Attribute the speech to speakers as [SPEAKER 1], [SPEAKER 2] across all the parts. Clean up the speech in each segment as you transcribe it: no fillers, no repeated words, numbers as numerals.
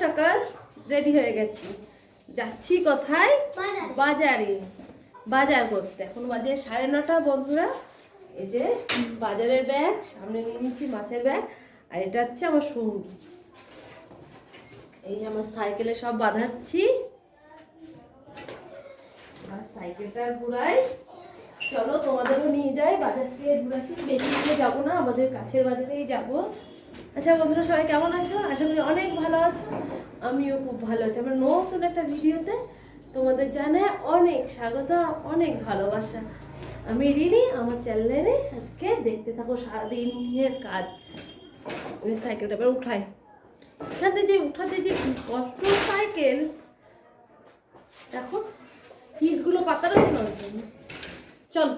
[SPEAKER 1] সকাল রেডি হয়ে গেছি, যাচ্ছি কোথায়? বাজারে, বাজার করতে। এখন বাজে 9:30 বন্ধুরা। এই যে বাজারের ব্যাগ সামনে নিয়ে নিচ্ছি, মাছের ব্যাগ। আর এটা হচ্ছে আমার সঙ্গী। এই যে আমার সাইকেলে সব বাঁধাচ্ছি, আর সাইকেলটা ঘুরাই। চলো তোমাদেরও নিয়ে যাই, বাজার থেকে ঘুরাচ্ছি। বেশি দূরে যাবো না, আমাদের কাছের বাজারেই যাবো। আচ্ছা বন্ধুরা, সবাই কেমন আছো? আশা করি অনেক ভালো আছো, আমিও খুব ভালো আছি। আমার নতুন একটা ভিডিওতে তোমাদের জানাই অনেক স্বাগত, অনেক ভালোবাসা। আমি রিনি, আমার চ্যানেলে আজকে দেখতে থাকো সারাদিনের কাজ। সাইকেলটা এবার উঠাই, এখানে যে উঠাতে যে কষ্ট সাইকেল, দেখো পিঠগুলো পাতা রয়েছে না। চল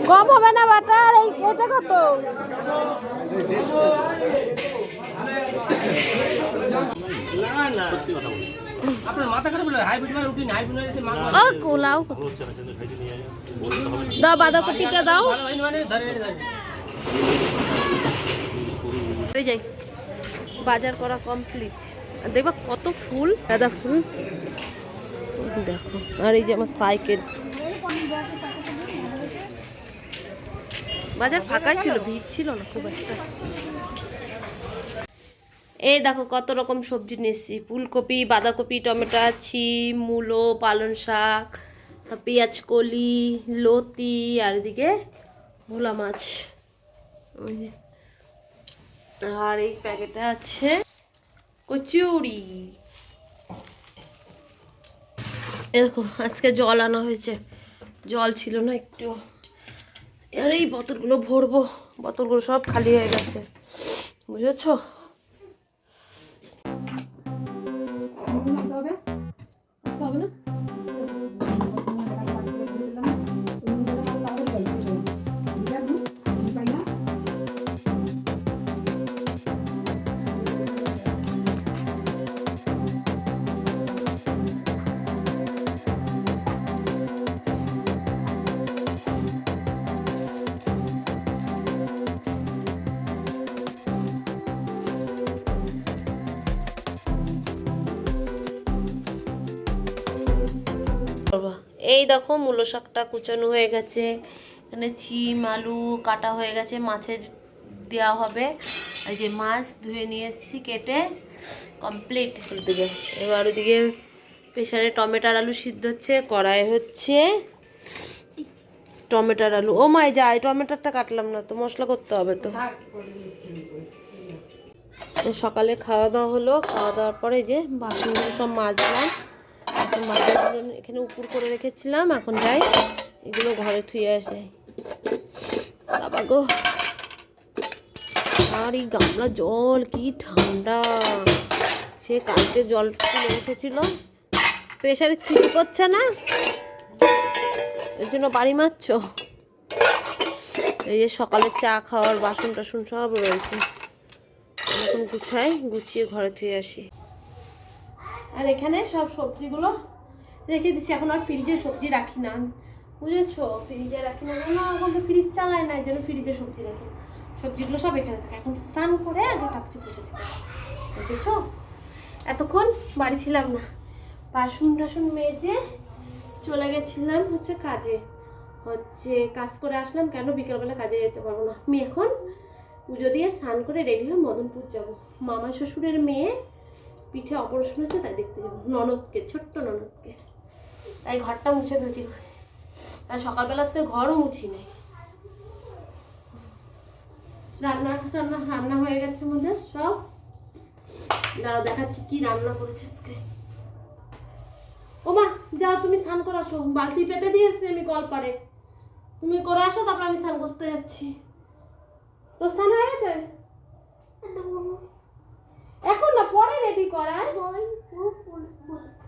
[SPEAKER 1] কম হবে না বাটার? এটা কত?
[SPEAKER 2] আপনার মাথা খারাপ হলো, হাইব্রিড মাল রুটিন হাইব্রিড এসে মাল
[SPEAKER 1] আর কোলাও দাও, বাঁধাকপিটা দাও।
[SPEAKER 2] ভালো হয় মানে ধরে
[SPEAKER 1] এই যাই, বাজার করা কমপ্লিট। আর দেখবা কত ফুল, গাঁদা ফুল দেখো। আর এই যে আমার সাইকেল। বাজার ফাঁকাই ছিল, ভিড় ছিল না খুব একটা। এই দেখো কত রকম সবজি নিয়েছি, ফুলকপি, বাঁধাকপি, টমেটো, ছিম, মূলো, পালং শাক, পেঁয়াজ কলি, লতি, আর এদিকে ভোলা মাছ। আর এই প্যাকেটে আছে কচুরি। দেখো আজকে জল আনা হয়েছে, জল ছিল না একটু। আর এই বোতলগুলো ভরবো, বোতলগুলো সব খালি হয়ে গেছে, বুঝেছো? হবে না? এই দেখো মূলো শাকটা কুচানো হয়ে গেছে, এখানে ছিম আলু কাটা হয়ে গেছে, মাছের দেওয়া হবে। এই যে মাছ ধুয়ে নিয়ে এসেছি কেটে কমপ্লিট। ওদিকে এবার ওদিকে প্রেশারে টমেটোর আলু সিদ্ধ হচ্ছে, কড়াই হচ্ছে টমেটোর আলু। ও মাই যায়, টমেটোটা কাটলাম না তো, মশলা করতে হবে তো। সকালে খাওয়া দাওয়া হলো, খাওয়া দাওয়ার পরে যে বাসনগুলো সব মাজলাম। এখন বাসনগুলো এখানে উপর করে রেখেছিলাম, এখন যাই এগুলো ঘরে থুয়ে আসে। বাবা গো, আর এই গামলা জল কি ঠান্ডা! সে কালকে জল তুলে উঠেছিল, প্রেশারে স্লিপ করছে না, এর জন্য বাড়ি মারছ। এই যে সকালে চা খাওয়ার বাসন টাসন সব রয়েছে, এখন গুছাই, গুছিয়ে ঘরে থুয়ে আসি। আর এখানে সব সবজিগুলো রেখে দিচ্ছি, এখন আর ফ্রিজে সবজি রাখি না, বুঝেছো? ফ্রিজে রাখি না কেন, এখন তো ফ্রিজ চালায় না, এই জন্য ফ্রিজে সবজি রাখি। সবজিগুলো সব এখানে থাকে। এখন স্নান করে আগে তাড়াতাড়ি পুজো দিতে হবে, বুঝেছো? এতক্ষণ বাড়ি ছিলাম না, বাসন টাসন মেজে চলে গেছিলাম হচ্ছে কাজে, কাজ করে আসলাম। কেন বিকেলবেলা কাজে যেতে পারবো না আমি? এখন পুজো দিয়ে স্নান করে রেডি হয়ে মদনপুর যাব। মামা শ্বশুরের মেয়ে পিঠে অপারেশন হয়েছে, তাই দেখতে যাবো, ননদকে, ছোট্ট ননদকে। তাই ঘরটা মুছে ফেলছি, আর সকালবেলা আজকে ঘরও মুছি নেই। রান্না হয়ে গেছে আমাদের সব। দাঁড়াও দেখাচ্ছি কি রান্না করেছে আজকে। ও মা যাও, তুমি স্নান করে আসো, বালতি পেতে দিয়েছি আমি কল পারে, তুমি করে আসো, তারপর আমি স্নান করতে যাচ্ছি। তোর স্নান হয়ে গেছে? এখন না, পরে রেডি করায়,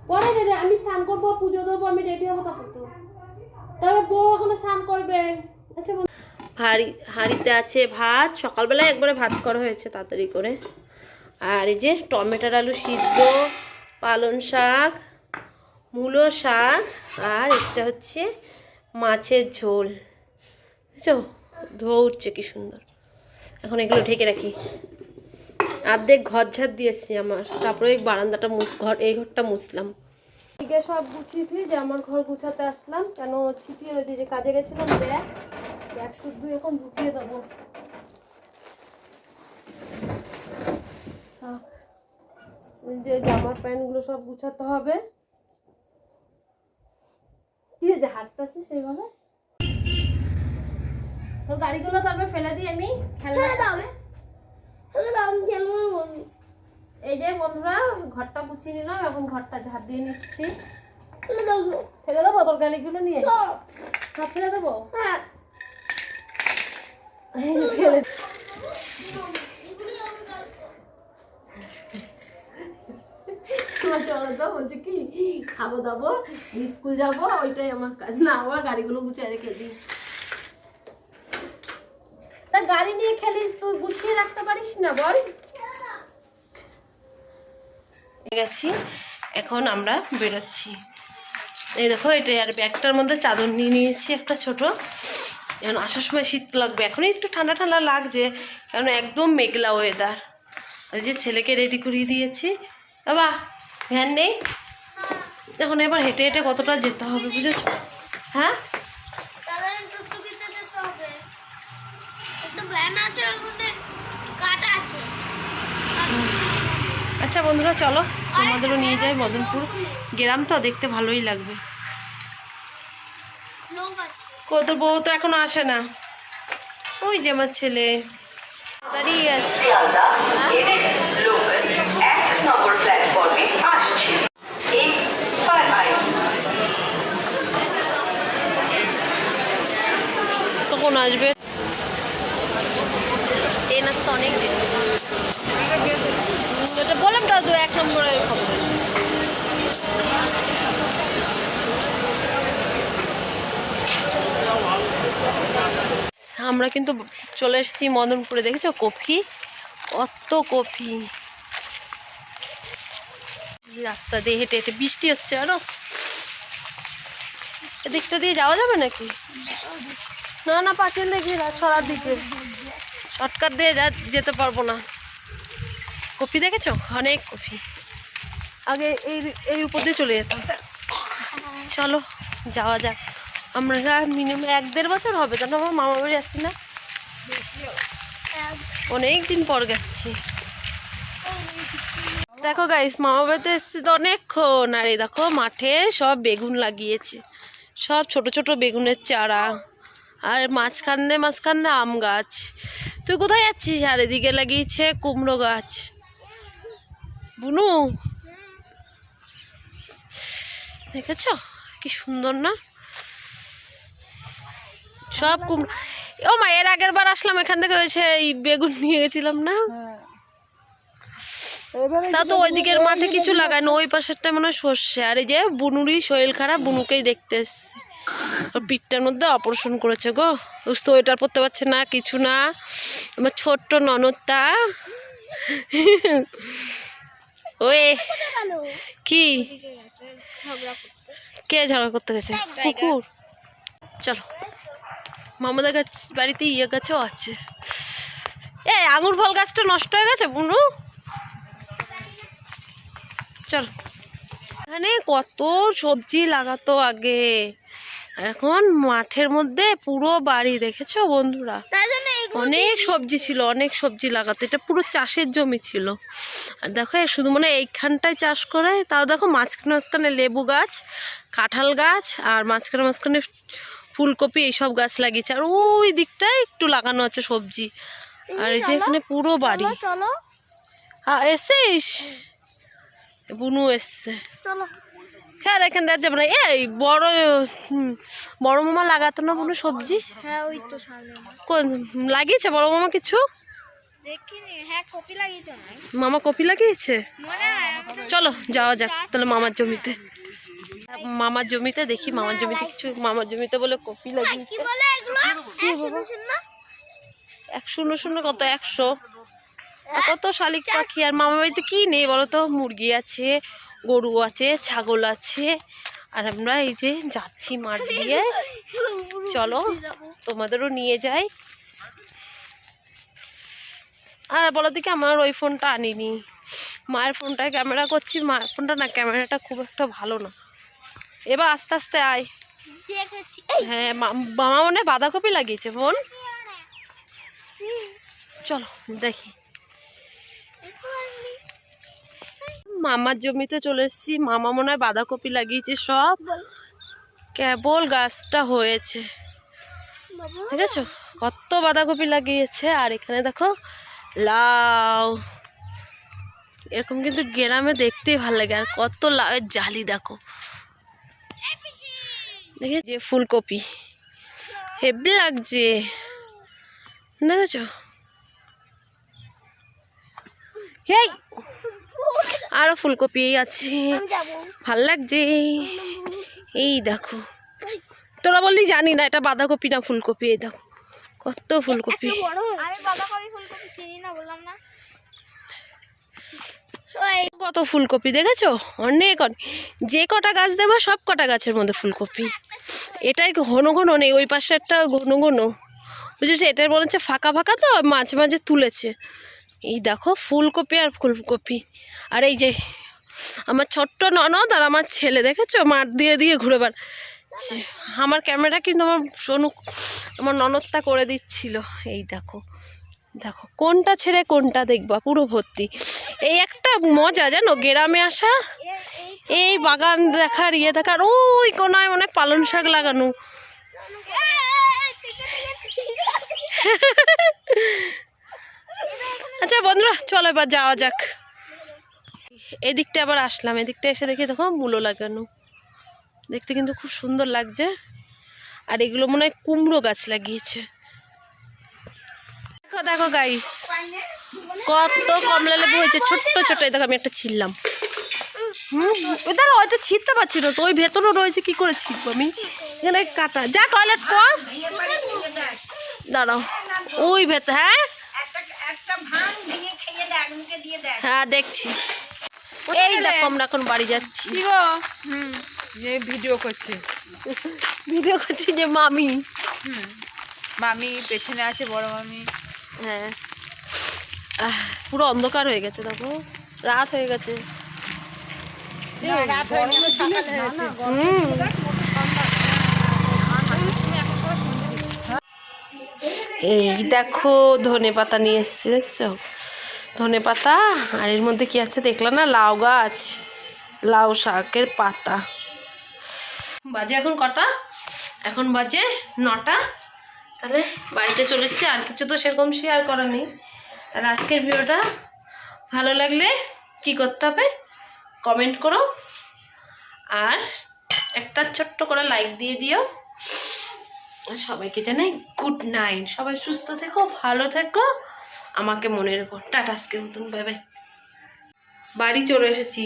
[SPEAKER 1] পরে রেডি। আমি স্নান করবো, পুজো দেবো, আমি রেডি হবো, তারপর তো তারপরে বউ এখন স্নান করবে। আচ্ছা, হাঁড়িতে আছে ভাত, সকালবেলায় একবারে ভাত করা হয়েছে তাড়াতাড়ি করে। আর এই যে টমেটোর আলু সিদ্ধ, পালং শাক, মূলো শাক, আর এটা হচ্ছে মাছের ঝোল, বুঝছো? ধোয়া উঠছে কি সুন্দর। এখন এগুলো ঢেকে রাখি। অর্ধেক ঘর ঝাড় দিয়ে এসছি আমার, তারপরে এই বারান্দাটা এই ঘরটা মুছলাম। এদিকে সব গুছিয়ে দিয়ে যে আমার ঘর গুছাতে আসলাম, কেন ছিটিয়ে রয়েছে, যে কাজে গেছিলাম ব্যাগ শুধু এখন ঢুকিয়ে দেবো। যে জামা প্যান্টগুলো সব গুছাতে হবে। কি যে হাতটা আছে সেইভাবে তোর গাড়িগুলো তারপরে ফেলে দিই আমি, খেলনা দামে। এই যে বন্ধুরা, ঘরটা গুছিয়ে নিলাম, এখন ঘরটা ঝাড় দিয়ে নিচ্ছি। ফেলে দেবো তোর গাড়িগুলো নিয়ে? সব ফেলে দেবো? হ্যাঁ ফেলে। বলছে কি খাবো দাবো, স্কুল যাবো, ওইটাই আমার কাজ। না, আমার গাড়িগুলো গুছিয়ে রেখে দিই। তা গাড়ি নিয়ে খেলিস, তুই গুছিয়ে রাখতে পারিস না বল? গেছি, এখন আমরা বেরোচ্ছি। এই দেখো, এটা আর ব্যাগটার মধ্যে চাদর নিয়ে নিয়েছি একটা ছোট। এখন আসার সময় শীত লাগবে, এখনই একটু ঠান্ডা ঠান্ডা লাগছে, কারণ একদম মেঘলা ওয়েদার। ওই যে ছেলেকে রেডি করিয়ে দিয়েছি। বাবা ভ্যান নেই এখন, এবার হেঁটে হেঁটে কতটা যেতে হবে বুঝেছো? হ্যাঁ আচ্ছা বন্ধুরা, চলো তোমাদেরও নিয়ে যাই। মদনপুর গ্রাম তো, দেখতে ভালোই লাগবে। কত বউ তো এখনো আসে না। ওই যে আমার ছেলে দাঁড়িয়ে আছে। কখন আসবে? ট্রেন আসতে অনেক দেরি। এটা বললাম তো, 1 নম্বরে খবর। আমরা কিন্তু চলে এসেছি মদনপুরে। দেখেছো কফি, কত কফি। রাস্তা দিয়ে হেঁটে হেঁটে, বৃষ্টি হচ্ছে আরো। এদিকটা দিয়ে যাওয়া যাবে নাকি? না না, পাঁচিল দেখি সরার দিকে, শর্টকাট দিয়ে যেতে পারবো না। কফি দেখেছো, অনেক কফি। আগে এই উপর দিয়ে চলে যেতাম। চলো যাওয়া যাক। আমরা মিনিমাম 1-1.5 বছর হবে, কেন আমার মামা বাড়ি আসছি না, অনেক দিন পর গেছি। দেখো গাইস, মামা বাড়িতে এসছি তো অনেকক্ষণ। আর এই দেখো মাঠে সব বেগুন লাগিয়েছে, সব ছোট ছোট বেগুনের চারা। আর মাঝখানে মাঝখানে আম গাছ। তুই কোথায় যাচ্ছিস? আর এদিকে লাগিয়েছে কুমড়ো গাছ। বুনু দেখেছো কি সুন্দর না? সব কুমড়ো। ও মা, এর আগের বার আসলাম এখান থেকে, হয়েছে এই বেগুন নিয়ে গেছিলাম না? তা তো ওই দিকের মাঠে কিছু লাগায় না, ওই পাশেরটা মনে হয় সর্ষে। আর এই যে বুনুরই শরীর খারাপ, বুনুকেই দেখতে এসছে। ওর পিঠটার মধ্যে অপারেশন করেছে গো, সোয়েটার পরতে পারছে না, কিছু না। আমার ছোট্ট ননদটা ওই কি কে ঝগড়া করতে গেছে? কুকুর। চলো, মামাদের গাছ বাড়িতে ইয়ে গাছও আছে। এই আঙুর ফল গাছটা নষ্ট হয়ে গেছে বুনু। চল, এখানে কত সবজি লাগাতো আগে, এখন মাঠের মধ্যে পুরো বাড়ি। দেখেছো বন্ধুরা, অনেক সবজি ছিল, অনেক সবজি লাগাতো। এটা পুরো চাষের জমি ছিল। আর দেখো শুধু মানে এইখানটায় চাষ করে, তাও দেখো মাঝখানে মাঝখানে লেবু গাছ, কাঁঠাল গাছ, আর মাঝখানে মাঝখানে ফুলকপি, এইসব গাছ লাগিয়েছে। আর ওই দিকটায় একটু লাগানো আছে সবজি। আর এই যে এখানে পুরো বাড়ি। এসছিস? বুনু এসছে। হ্যাঁ, এখান দেওয়া যাবে না। এই বড় মামা লাগাতো না বুনু সবজি?
[SPEAKER 3] হ্যাঁ, ওই তো
[SPEAKER 1] কোন লাগিয়েছে বড় মামা কিছু?
[SPEAKER 3] দেখিনি। হ্যাঁ, কপি লাগিয়েছে না?
[SPEAKER 1] মামা কপি লাগিয়েছে।
[SPEAKER 3] মনে হয়।
[SPEAKER 1] চলো যাওয়া যাক তাহলে মামার জমিতে। মামার জমিতে দেখি, মামার জমিতে কিছু, মামার জমিতে বলে কপি লাগিয়েছে।
[SPEAKER 3] কি বলে এগুলো?
[SPEAKER 1] 100 কত 100 কত শালিক পাখি। আর মামা বাড়িতে কি নেই বলো তো? মুরগি আছে, গরু আছে, ছাগল আছে, আর আমরা এই যে যাচ্ছি মাঠ দিয়ে, চলো তোমাদেরও নিয়ে যাই। আর বলো দেখি, আমার ওই ফোনটা আনিনি, মায়ের ফোনটায় ক্যামেরা করছি। মায়ের ফোনটা না, ক্যামেরাটা খুব একটা ভালো না। এবার আস্তে আস্তে আয়। হ্যাঁ, মামা মনে হয় বাঁধাকপি লাগিয়েছে বোন, চলো দেখি। মামার জমিতে চলে এসেছি, মামা মনে হয় বাঁধাকপি লাগিয়েছে সব, কেবল গাছটা হয়েছে, ঠিক আছে? কত বাঁধাকপি লাগিয়েছে। আর এখানে দেখো লাউ, এরকম কিন্তু গ্রামে দেখতেই ভালো লাগে। আর কত লাউয়ের জালি দেখো, দেখে যে ফুলকপি হেভি লাগছে, দেখেছো? এই আরো ফুলকপি আছে, ভাল লাগছে। এই দেখো, তোরা বললি জানি না এটা বাঁধাকপি না ফুলকপি। এই দেখো কত ফুলকপি, কত ফুলকপি দেখেছো? অনেক অনেক, যে কটা গাছ দেবো সব কটা গাছের মধ্যে ফুলকপি। এটাই ঘন ঘন নেই, ওই পাশে একটা ঘন ঘন, বুঝেছো? এটার মনে হচ্ছে ফাঁকা ফাঁকা, তো মাঝে মাঝে তুলেছে। এই দেখো ফুলকপি আর ফুলকপি। আর এই যে আমার ছোট্ট ননদ আর আমার ছেলে, দেখেছো মাঠ দিয়ে দিয়ে ঘুরে বেড়াচ্ছে। আমার ক্যামেরা কিন্তু আমার ননদটা করে দিচ্ছিল। এই দেখো দেখো কোনটা ছেড়ে কোনটা দেখবা, পুরো ভর্তি। এই একটা মজা জানো গ্রামে আসা, এই বাগান দেখার, ইয়ে দেখার। ওই কোনায় মনে হয় পালং শাক লাগানো। আচ্ছা বন্ধুরা, চলো এবার যাওয়া যাক। এদিকটা আবার আসলাম, এদিকটা এসে দেখি দেখো মূলো লাগানো, দেখতে কিন্তু খুব সুন্দর লাগছে। আর এগুলো মনে হয় কুমড়ো গাছ লাগিয়েছে। দেখো দেখো গাইস, কত কমলা লেবু হয়েছে, ছোট্ট ছোট্ট। দেখো আমি একটা ছিললাম। দাঁড়া, ওইটা ছিঁড়তে পারছি না তো, ওই ভেতরও রয়েছে, কি করে ছিঁড়বো আমি? এখানে কাটা, যা টয়লেট কর, দাঁড়াও ওই ভেতর। হ্যাঁ হ্যাঁ দেখছি। এই দেখো আমরা এখন বাড়ি যাচ্ছি।
[SPEAKER 4] ভিডিও করছে,
[SPEAKER 1] ভিডিও করছি যে মামি,
[SPEAKER 4] মামি পেছনে আছে, বড় মামি।
[SPEAKER 1] হ্যাঁ পুরো অন্ধকার হয়ে গেছে, দেখো রাত হয়ে গেছে। এই দেখো ধনে পাতা নিয়ে এসছি, দেখছো ধনে পাতা। আর এর মধ্যে কি আছে দেখলা না? লাউ গাছ, লাউ শাকের পাতা। বাজে এখন কটা? এখন বাজে 9টা। তাহলে বাড়িতে চলে এসছি, আর কিছু তো সেরকম শেয়ার করা নেই। তাহলে আজকের ভিডিওটা ভালো লাগলে কি করতে হবে, কমেন্ট করো, আর একটা ছোট্ট করে লাইক দিয়ে দিও। সবাইকে জানাই গুড নাইট, সবাই সুস্থ থেকো, ভালো থেকো, আমাকে মনে রেখো। টাটা, আজকের মতন বাই বাই। বাড়ি চলে এসেছি।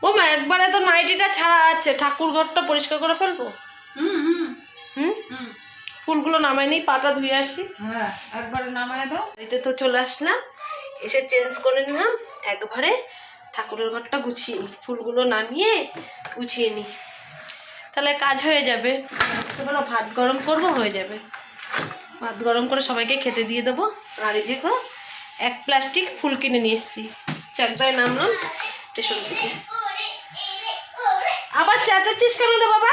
[SPEAKER 1] ও মা, একবারে তো নাইটিটা ছাড়া আছে, ঠাকুর ঘরটা পরিষ্কার করে ফেলবো। ফুলগুলো নামাই নি, পাতা ধুয়ে আসি।
[SPEAKER 4] হ্যাঁ, একবারে নামায় দাও।
[SPEAKER 1] বাড়িতে তো চলে আসলাম, এসে চেঞ্জ করে নিলাম, একবারে ঠাকুরের ঘরটা গুছিয়ে নিই, ফুলগুলো নামিয়ে গুছিয়ে নিই, তাহলে কাজ হয়ে যাবে। এবার ভাত গরম করবো, হয়ে যাবে। ভাত গরম করে সবাইকে খেতে দিয়ে দেবো। আর এই যে এক প্লাস্টিক ফুল কিনে নিয়ে এসেছি, চাকদায় নামলাম স্টেশন থেকে। আবার চেঁচাচ্ছিস কেন রে বাবা?